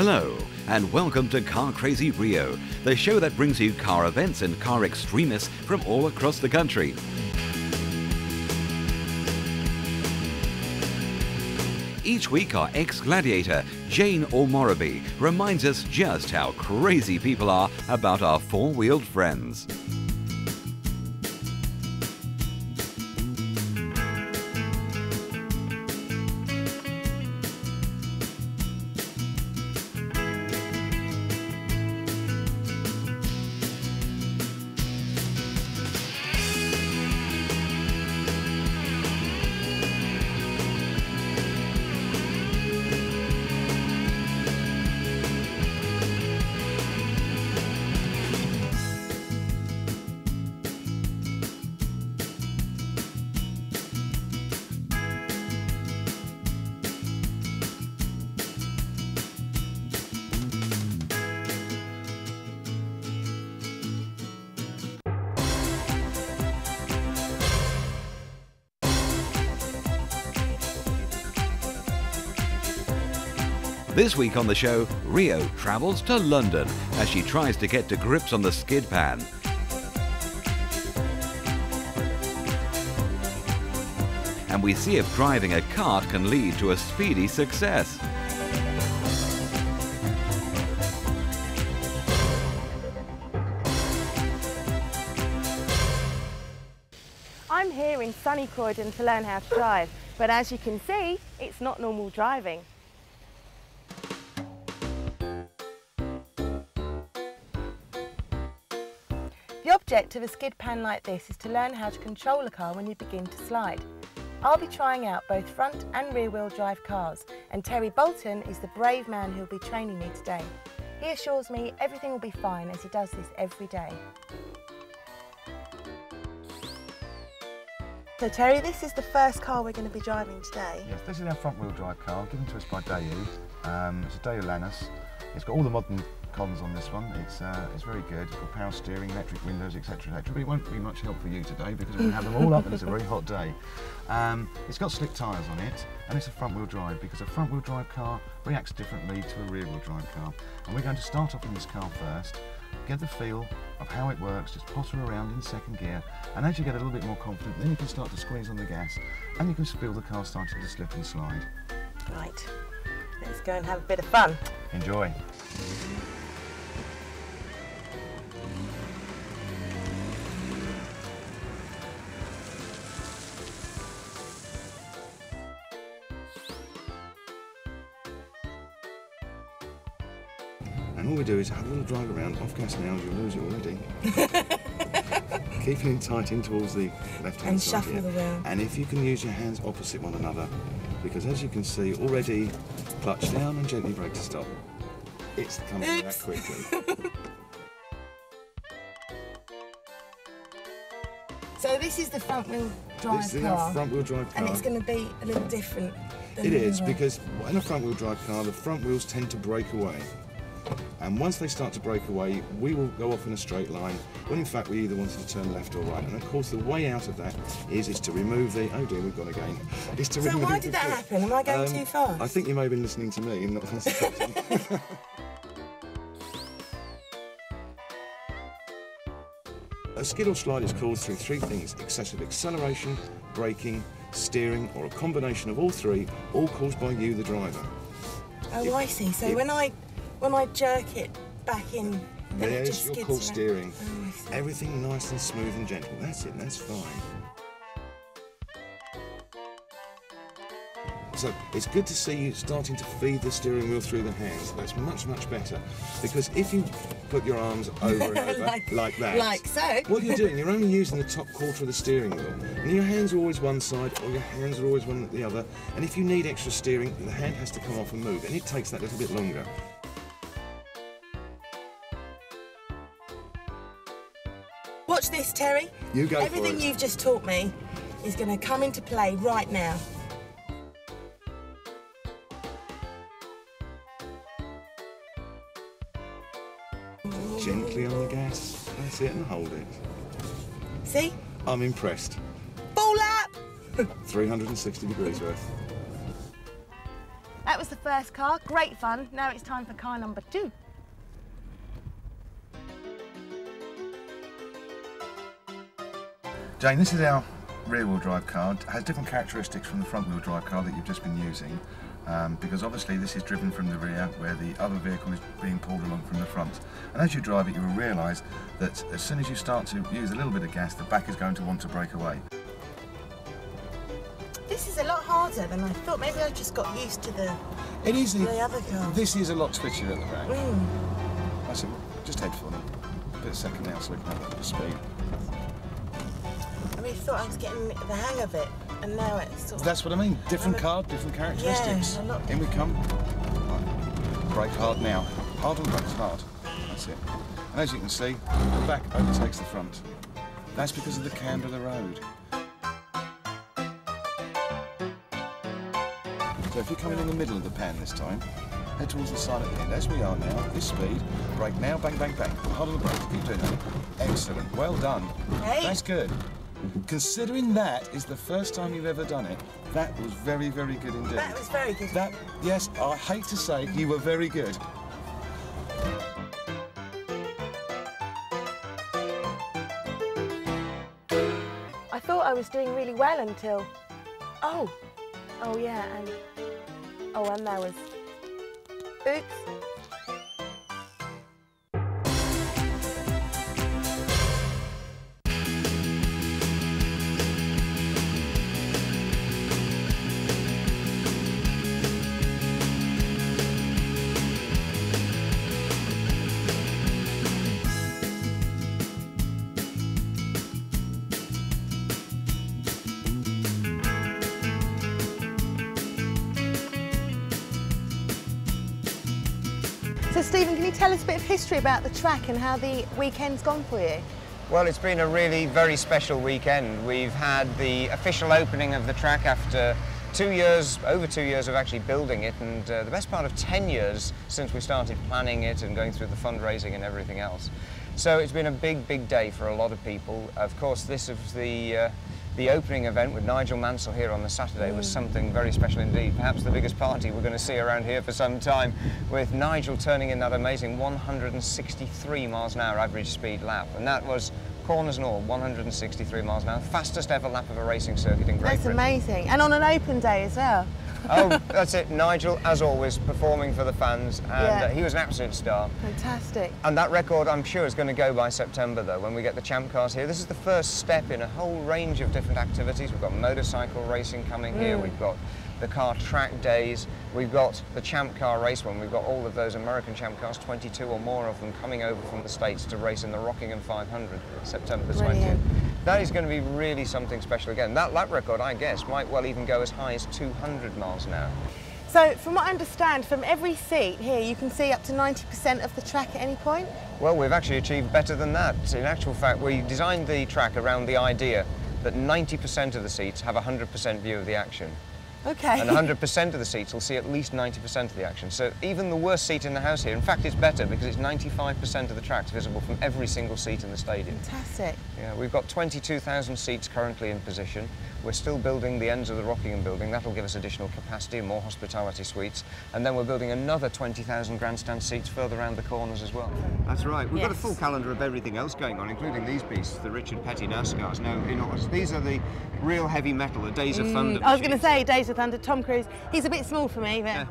Hello, and welcome to Car Crazy Rio, the show that brings you car events and car extremists from all across the country. Each week, our ex-gladiator, Jane Omorgbe, reminds us just how crazy people are about our four-wheeled friends. This week on the show, Rio travels to London as she tries to get to grips on the skid pan. And we see if driving a kart can lead to a speedy success. I'm here in sunny Croydon to learn how to drive, but as you can see, it's not normal driving. The object of a skid pan like this is to learn how to control a car when you begin to slide. I'll be trying out both front and rear wheel drive cars, and Terry Bolton is the brave man who'll be training me today. He assures me everything will be fine as he does this every day. So Terry, this is the first car we're going to be driving today. Yes, this is our front wheel drive car, given to us by Daewoo. It's a Daewoo Lancer. It's got all the modern cons on this one. It's very good. It's got power steering, electric windows, etc, etc. But it won't be much help for you today because we're going to have them all up and it's a very hot day. It's got slick tyres on it, and it's a front wheel drive because a front wheel drive car reacts differently to a rear wheel drive car. And we're going to start off in this car first, get the feel of how it works, just potter around in second gear, and as you get a little bit more confident, then you can start to squeeze on the gas and you can feel the car starting to slip and slide. Right, let's go and have a bit of fun. Enjoy. And all we do is have a little drive around, off gas now, you'll lose it already. Keeping it tight in towards the left-hand side. And shuffle the wheel. And if you can use your hands opposite one another, because as you can see, already clutch down and gently brake to stop. It's coming that quickly. So this is the front wheel drive This is car. our front wheel drive car. And it's going to be a little different than It is, the because in a front wheel drive car, the front wheels tend to break away. And once they start to break away, we will go off in a straight line, when in fact we either wanted to turn left or right. And of course the way out of that is to remove the, oh dear, we've gone again. So why did that happen? Am I going too fast? I think you may have been listening to me and not concentrating. A skid or slide is caused through three things: excessive acceleration, braking, steering, or a combination of all three, all caused by you, the driver. Oh, I see. So when I jerk it back in, then it just skids you're called around. steering. Oh, I see. Everything nice and smooth and gentle. That's it, that's fine. So it's good to see you starting to feed the steering wheel through the hands. That's much, much better. Because if you put your arms over and over, like that, like so, what you're doing, you're only using the top quarter of the steering wheel. And your hands are always one side, or your hands are always one at the other. And if you need extra steering, the hand has to come off and move. And it takes that little bit longer. Watch this, Terry. You go for it. Everything you've just taught me is going to come into play right now. Gently on the gas. That's it, and hold it. See? I'm impressed. Full lap! 360 degrees worth. That that was the first car, great fun. Now it's time for car number 2. Jane, this is our rear-wheel drive car. It has different characteristics from the front-wheel drive car that you've just been using, because obviously this is driven from the rear where the other vehicle is being pulled along from the front. And as you drive it, you will realise that as soon as you start to use a little bit of gas, the back is going to want to break away. This is a lot harder than I thought. Maybe I just got used to the other car. This is a lot twitchier at the back. That's it. Just head for them. A bit of second now so we can have a bit of speed. I really thought I was getting the hang of it, and now it's sort of... That's what I mean. Different car, different characteristics. Yeah, a lot In we come. Right. Brake hard now. Hard on the brakes, hard. That's it. And as you can see, the back overtakes the front. That's because of the camber of the road. So if you're coming in the middle of the pan this time, head towards the side at the end. As we are now, this speed, brake now, bang, bang, bang. Hard on the brakes, keep doing that. Excellent, well done. Hey. That's good. Considering that is the first time you've ever done it, that was very, very good indeed. That was very good. Yes, I hate to say, you were very good. I thought I was doing really well until... Oh yeah, and there was... Oops. So Stephen, can you tell us a bit of history about the track and how the weekend's gone for you? Well, it's been a really very special weekend. We've had the official opening of the track after over 2 years of actually building it, and the best part of 10 years since we started planning it and going through the fundraising and everything else. So it's been a big, big day for a lot of people. Of course, this is the opening event with Nigel Mansell here on the Saturday was something very special indeed. Perhaps the biggest party we're going to see around here for some time, with Nigel turning in that amazing 163 miles an hour average speed lap. And that was, corners and all, 163 miles an hour, fastest ever lap of a racing circuit in Great Britain. That's amazing. And on an open day as well. Oh, that's it. Nigel, as always, performing for the fans, and he was an absolute star. Fantastic. And that record, I'm sure, is going to go by September, though, when we get the Champ Cars here. This is the first step in a whole range of different activities. We've got motorcycle racing coming here. We've got the car track days. We've got the Champ Car race one. We've got all of those American Champ Cars, 22 or more of them, coming over from the States to race in the Rockingham 500, September the 20th. That is going to be really something special again. That lap record, I guess, might well even go as high as 200 miles an hour. So, from what I understand, from every seat here, you can see up to 90% of the track at any point? Well, we've actually achieved better than that. In actual fact, we designed the track around the idea that 90% of the seats have a 100% view of the action. Okay. And 100% of the seats will see at least 90% of the action. So even the worst seat in the house here, in fact, it's better because it's 95% of the track's visible from every single seat in the stadium. Fantastic. Yeah, we've got 22,000 seats currently in position. We're still building the ends of the Rockingham building. That'll give us additional capacity and more hospitality suites. And then we're building another 20,000 grandstand seats further around the corners as well. That's right. We've got a full calendar of everything else going on, including these beasts, the Richard Petty NASCARs. No, these are the real heavy metal, the Days of Thunder. I was going to say Days of Thunder, Tom Cruise. He's a bit small for me, but...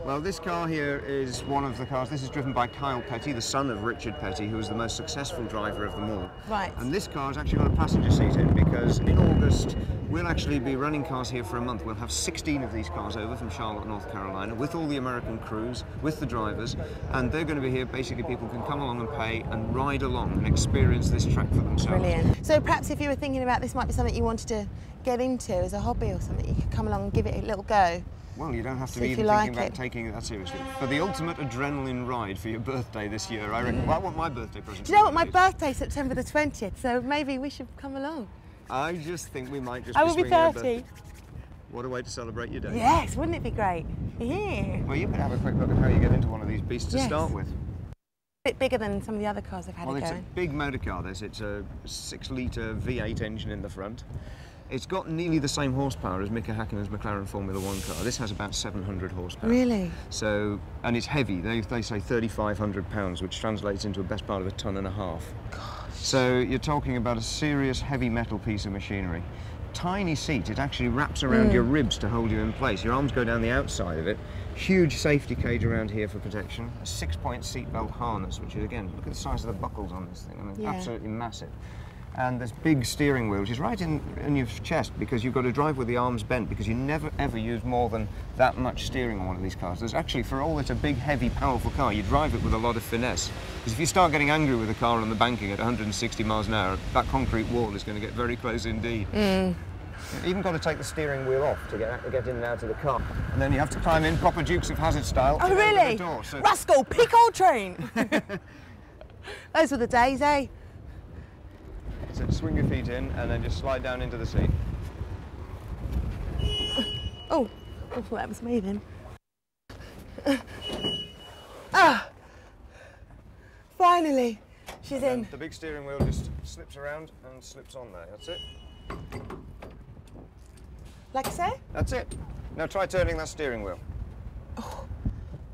Well, this car here is one of the cars. This is driven by Kyle Petty, the son of Richard Petty, who was the most successful driver of them all. Right. And this car has actually got a passenger seat in, because in August we'll actually be running cars here for a month. We'll have 16 of these cars over from Charlotte, North Carolina, with all the American crews, with the drivers, and they're going to be here. Basically, people can come along and pay and ride along and experience this track for themselves. Brilliant. So perhaps if you were thinking about this might be something you wanted to get into as a hobby or something, you could come along and give it a little go. Well, you don't have to be even thinking about taking it that seriously. For the ultimate adrenaline ride for your birthday this year, I reckon. Well, I want my birthday present. Do you know what? My birthday's September the 20th, so maybe we should come along. I just think we might just I will be 30. What a way to celebrate your day. Yes, wouldn't it be great? Yeah. Well, you can have a quick look at how you get into one of these beasts to start with. A bit bigger than some of the other cars I've had. Well, it's a big motor car, this. It's a 6-litre V8 engine in the front. It's got nearly the same horsepower as Mika Häkkinen's McLaren Formula 1 car. This has about 700 horsepower. Really? So, and it's heavy. They say 3,500 pounds, which translates into a best part of a ton and a half. Gosh. So you're talking about a serious heavy metal piece of machinery. Tiny seat, it actually wraps around your ribs to hold you in place. Your arms go down the outside of it. Huge safety cage around here for protection. A 6-point seatbelt harness, which is, again, look at the size of the buckles on this thing. I mean, absolutely massive. And this big steering wheel, which is right in your chest, because you've got to drive with the arms bent, because you never ever use more than that much steering on one of these cars. There's actually, for all it's a big, heavy, powerful car, you drive it with a lot of finesse. Because if you start getting angry with a car on the banking at 160 miles an hour, that concrete wall is going to get very close indeed. You've even got to take the steering wheel off to get in and out of the car. And then you have to climb in, proper Dukes of Hazzard style. Oh, really? The door. So Rascal, pick old train! Those were the days, eh? So swing your feet in and then just slide down into the seat. Oh, I thought that was me then. Finally, she's in. The big steering wheel just slips around and slips on there. That's it. Like I say? That's it. Now try turning that steering wheel.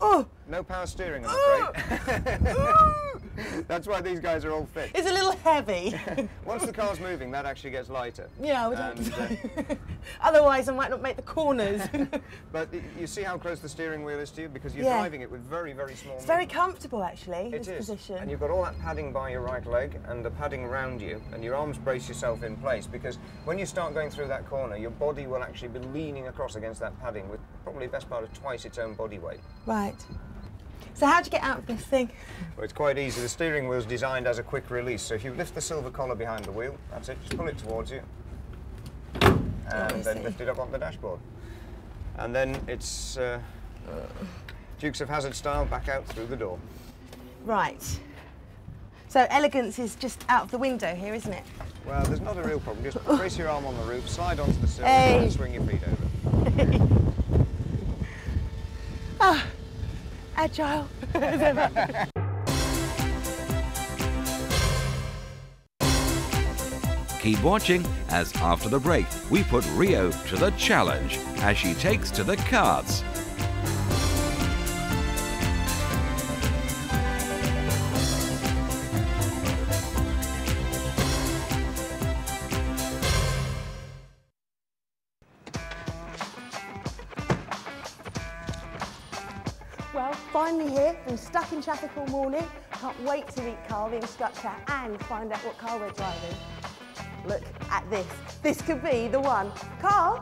Oh! No power steering, I'm afraid. That's why these guys are all fit. It's a little heavy. Once the car's moving, that actually gets lighter. Yeah, I would hope so. Otherwise, I might not make the corners. But you see how close the steering wheel is to you? Because you're driving it with very, very small It's very comfortable, actually, It this is. position. And you've got all that padding by your right leg and the padding around you, and your arms brace yourself in place, because when you start going through that corner, your body will actually be leaning across against that padding with probably the best part of twice its own body weight. Right. So how'd you get out of this thing? Well, it's quite easy. The steering wheel's designed as a quick release, so if you lift the silver collar behind the wheel, that's it, just pull it towards you, and then lift it up on the dashboard. And then it's Dukes of Hazzard style, back out through the door. Right. So elegance is just out of the window here, isn't it? Well, there's not a real problem. Just brace your arm on the roof, slide onto the sill, and swing your feet over. Agile. Keep watching, as after the break, we put Rio to the challenge as she takes to the karts. Well, finally here. Been stuck in traffic all morning. Can't wait to meet Carl, the instructor, and find out what car we're driving. Look at this. This could be the one. Carl?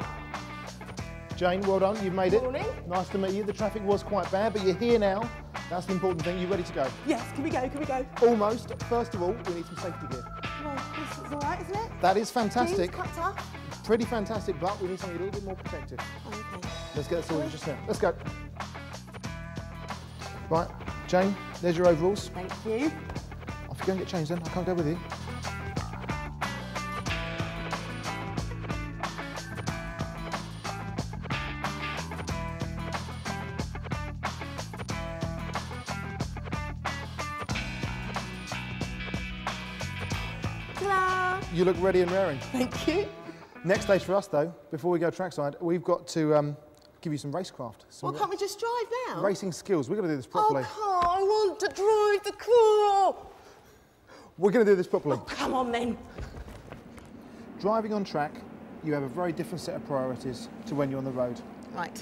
Jane, well done. You've made it. Morning. Nice to meet you. The traffic was quite bad, but you're here now. That's the important thing. You ready to go? Yes, can we go? Can we go? Almost. First of all, we need some safety gear. Well, this is all right, isn't it? That is fantastic. Jeans, quite tough. Pretty fantastic, but we need something a little bit more protective. Oh, okay. Let's get this sorted just now. Let's go. Right, Jane, there's your overalls. Thank you. Off you go and get changed then. I can't go with you. Ta-da! You look ready and raring. Thank you. Next stage for us, though, before we go trackside, we've got to give you some racecraft. Well, can't we just drive now? Racing skills. We're going to do this properly. Oh, Carl, I want to drive the car. We're going to do this properly. Oh, come on, then. Driving on track, you have a very different set of priorities to when you're on the road. Right.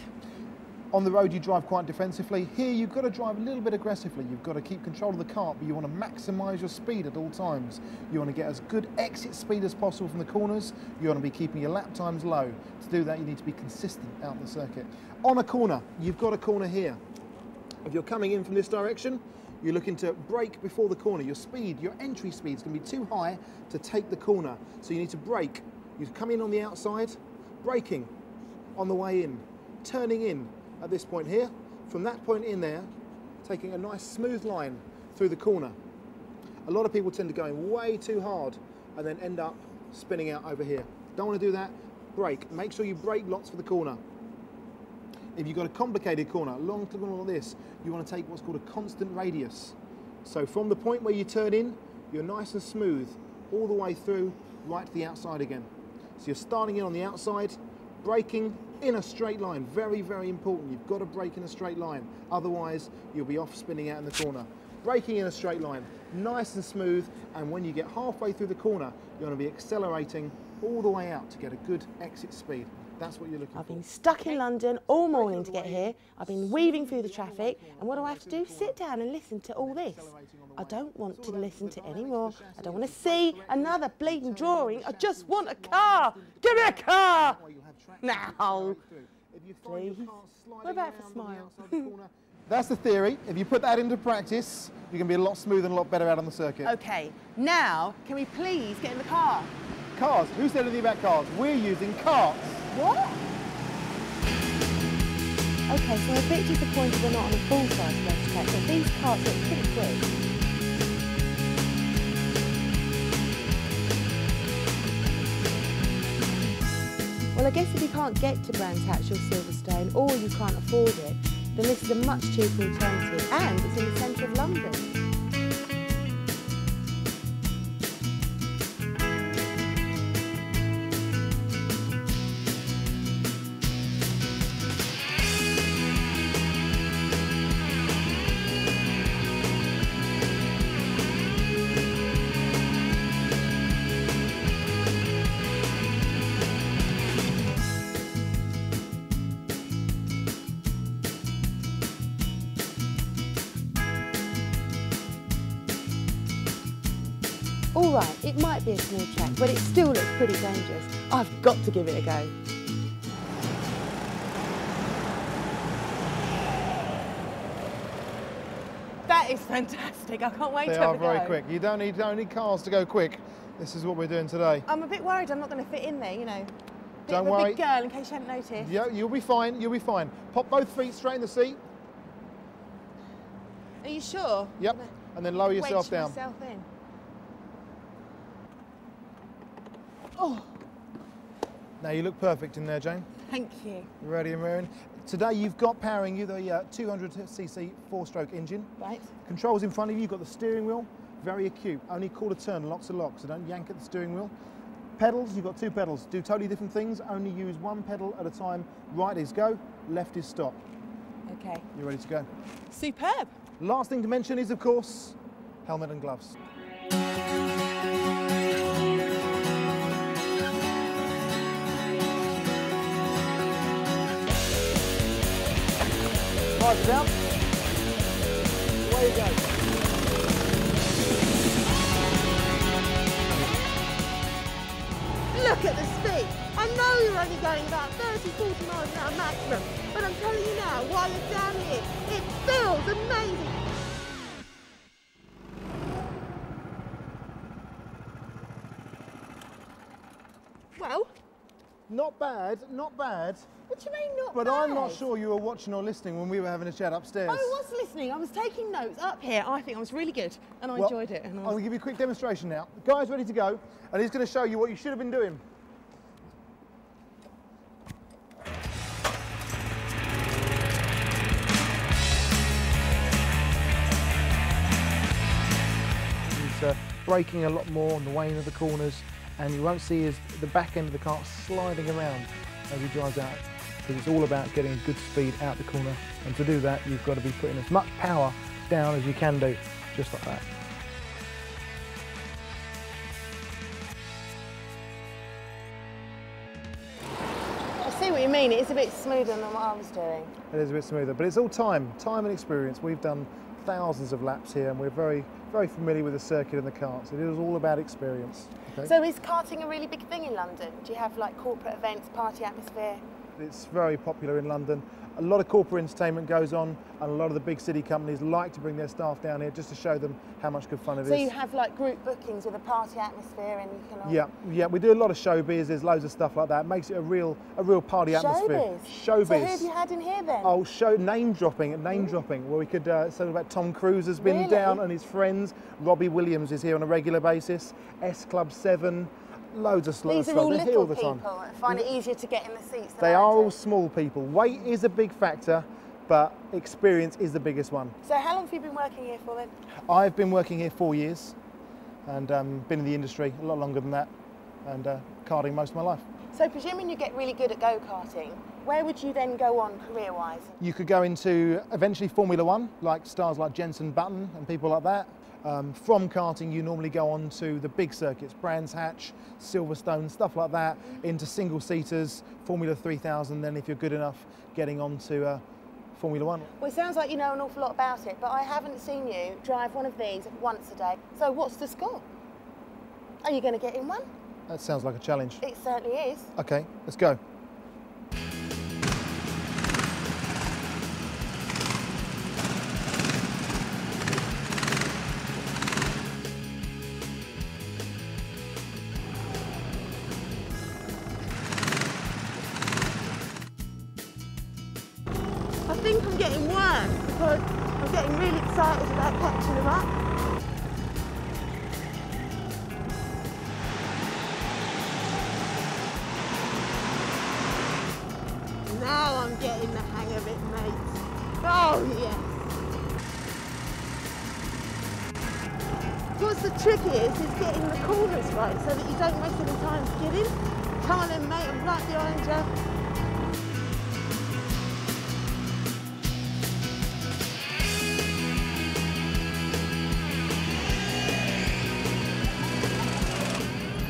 On the road, you drive quite defensively. Here, you've got to drive a little bit aggressively. You've got to keep control of the cart, but you want to maximise your speed at all times. You want to get as good exit speed as possible from the corners. You want to be keeping your lap times low. To do that, you need to be consistent out the circuit. On a corner, you've got a corner here. If you're coming in from this direction, you're looking to brake before the corner. Your speed, your entry speed is going to be too high to take the corner. So you need to brake. You come in on the outside, braking on the way in, turning in at this point here. From that point in there, taking a nice smooth line through the corner. A lot of people tend to go in way too hard and then end up spinning out over here. Don't want to do that. Brake. Make sure you brake lots for the corner. If you've got a complicated corner, long to like this, you want to take what's called a constant radius. So from the point where you turn in, you're nice and smooth all the way through, right to the outside again. So you're starting in on the outside, braking in a straight line. Very, very important. You've got to brake in a straight line. Otherwise, you'll be off spinning out in the corner. Braking in a straight line, nice and smooth. And when you get halfway through the corner, you're going to be accelerating all the way out to get a good exit speed. That's what you're looking for. I've been stuck in London all morning to get here. I've been weaving through the traffic, and what do I have to do? Sit down and listen to all this. I don't want to listen to any more. I don't want to see another bleeding drawing. I just want a car. Give me a car! Now, please. What about for smile? That's the theory. If you put that into practice, you're going to be a lot smoother and a lot better out on the circuit. Okay, now, can we please get in the car? Cars. Who said anything about cars? We're using carts. What? Okay, so I'm a bit disappointed we're not on a full-size racetrack, but these carts look pretty quick. Well, I guess if you can't get to Brands Hatch or Silverstone, or you can't afford it, then this is a much cheaper alternative, and it's in the centre of London. All right, it might be a small track, but it still looks pretty dangerous. I've got to give it a go. That is fantastic. I can't wait to have a go. They are very quick. You don't need cars to go quick. This is what we're doing today. I'm a bit worried I'm not going to fit in there, you know. Don't worry. worry. Big girl, in case you hadn't noticed. Yeah, you'll be fine. You'll be fine. Pop both feet straight in the seat. Are you sure? Yep. And then lower yourself down. Myself in. Oh. Now you look perfect in there, Jane. Thank you. You ready and raring? Today you've got powering you the 200cc 4-stroke engine. Right. Controls in front of you. You've got the steering wheel. Very acute. Only call to turn, lock to lock, so don't yank at the steering wheel. Pedals, you've got 2 pedals. Do totally different things. Only use 1 pedal at a time. Right is go, left is stop. Okay. You ready to go? Superb. Last thing to mention is, of course, helmet and gloves. Mark down. Away you go. Look at the speed. I know you're only going about 30-40 miles an hour maximum, but I'm telling you now, while you're down here, it feels amazing. Well, not bad, not bad. What do you mean not But bad? I'm not sure you were watching or listening when we were having a chat upstairs. I was listening. I was taking notes up here. I think I was really good, and I enjoyed it. And I'm going to give you a quick demonstration now. The guy's ready to go, and he's going to show you what you should have been doing. He's braking a lot more on the way into the corners, and you won't see the back end of the car sliding around as he drives out, because it's all about getting a good speed out the corner, and to do that you've got to be putting as much power down as you can do, just like that. I see what you mean. It is a bit smoother than what I was doing. It is a bit smoother, but it's all time and experience. We've done thousands of laps here, and we're very, very familiar with the circuit and the karts. It is all about experience. Okay? So is karting a really big thing in London? Do you have like corporate events, party atmosphere? It's very popular in London. A lot of corporate entertainment goes on, and a lot of the big city companies like to bring their staff down here just to show them how much good fun it is. So you have like group bookings with a party atmosphere, and you can all... Yeah, we do a lot of showbiz. There's loads of stuff like that. It makes it a real party atmosphere. Showbiz? Showbiz. So who have you had in here then? Oh, name dropping, where we could say about Tom Cruise has been Really? down, and his friends. Robbie Williams is here on a regular basis. S Club 7. Loads of slots. These are all They're here little all the time. people that find it easier to get in the seats than They I are do. all small people. Weight is a big factor, but experience is the biggest one. So how long have you been working here for then? I've been working here 4 years, and been in the industry a lot longer than that, and karting most of my life. So presuming you get really good at go-karting, where would you then go on career-wise? You could go into eventually Formula One, like stars like Jenson Button and people like that. From karting, you normally go on to the big circuits, Brands Hatch, Silverstone, stuff like that, into single-seaters, Formula 3000, then if you're good enough, getting on to Formula One. Well, it sounds like you know an awful lot about it, but I haven't seen you drive one of these once a day. So what's the score? Are you going to get in one? That sounds like a challenge. It certainly is. Okay, let's go. I think I'm getting worse because I'm getting really excited about catching them up. Now I'm getting the hang of it, mate. Oh, yes. What's the trick is getting the corners right so that you don't waste any time skidding. Come on then, mate, I'm right behind you.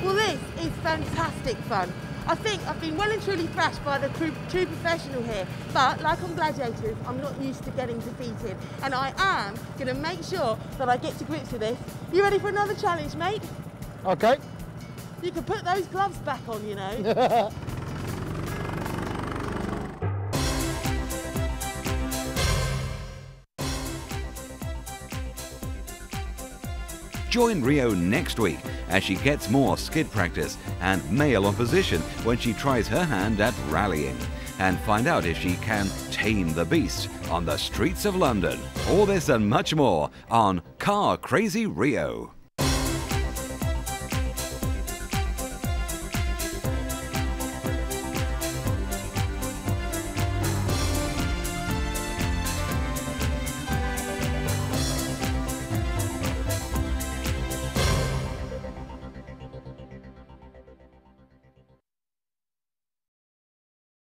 Well, this is fantastic fun. I think I've been well and truly thrashed by the true professional here, but like on Gladiators, I'm not used to getting defeated, and I am going to make sure that I get to grips with this. You ready for another challenge, mate? Okay. You can put those gloves back on, you know. Join Rio next week as she gets more skid practice and male opposition when she tries her hand at rallying. And find out if she can tame the beast on the streets of London. All this and much more on Car Crazy Rio.